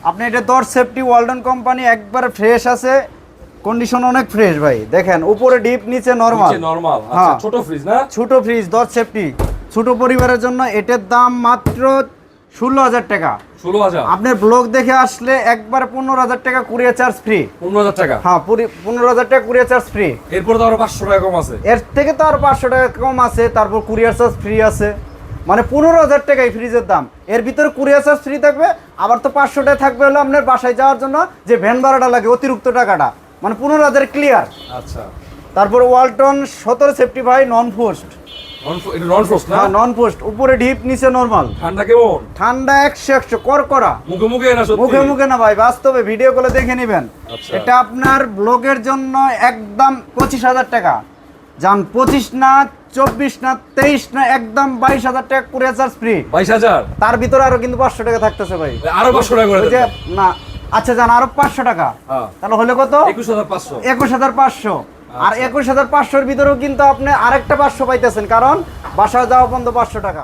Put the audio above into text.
আপনি এটা ডোর safety Walton company, একবার ফ্রেশ আছে, কন্ডিশন অনেক ফ্রেশ ভাই। দেখেন উপরে ডিপ, নিচে নরমাল। নিচে নরমাল, আচ্ছা ছোট ফ্রিজ না? ছোট ফ্রিজ, ডোর সেফটি, ছোট পরিবারের জন্য এটার দাম মাত্র 16,000 টাকা। 16,000? আপনার ব্লগ দেখে আসলে একবার 15,000 টাকা কুরিয়ার চার্জ ফ্রি। 15,000 টাকা? হ্যাঁ, 15,000 টাকা কুরিয়ার চার্জ ফ্রি। এরপর তো আরো 500 টাকা কম আছে? এর থেকে তো আরো 500 টাকা কম আছে, তারপর কুরিয়ার চার্জ ফ্রি আছে। মানে 15,000 টাকাই ফ্রিজের দাম, এর ভিতরে কুরিয়ার চার্জ ফ্রি থাকবে। আবার তো 500 টাকা থাকবে হলো আপনার বাসায় যাওয়ার জন্য যে ভ্যান ভাড়াটা লাগে, অতিরিক্ত টাকাটা, মানে 15,000 ক্লিয়ার। আচ্ছা। তারপর ওয়ালটন 17 সেফটি ভাই, নন ফোস্ট। এটা নন ফ্রস্ট না? হ্যাঁ, নন ফোস্ট, উপরে ডিপ, নিচে নরমাল। ঠান্ডা কেমন? ঠান্ডা 100 করকরা। মুখে মুখে না সত্যি? মুখে মুখে না ভাই, বাস্তবে ভিডিও করে দেখে নেবেন। আচ্ছা। এটা আপনার ব্লগের জন্য একদম 25,000 টাকা। যান 25 না, 24 না, 23 না, একদম 22,000 টাকা কুরিয়ার চার্জ ফ্রি। 22,000? তার ভিতরে আরো কিন্তু 500 টাকা থাকতেছে ভাই। আরো 500 টাকা করে ওই যে দেন। না, আচ্ছা যান আরো 500 টাকা। হ্যাঁ। তাহলে হলো কত? 21,500। 21,500। আর 21,500 এর ভিতরেও কিন্তু আপনি আরেকটা 500 পাইতেছেন, কারণ বাসা যাওয়া পর্যন্ত 500 টাকা।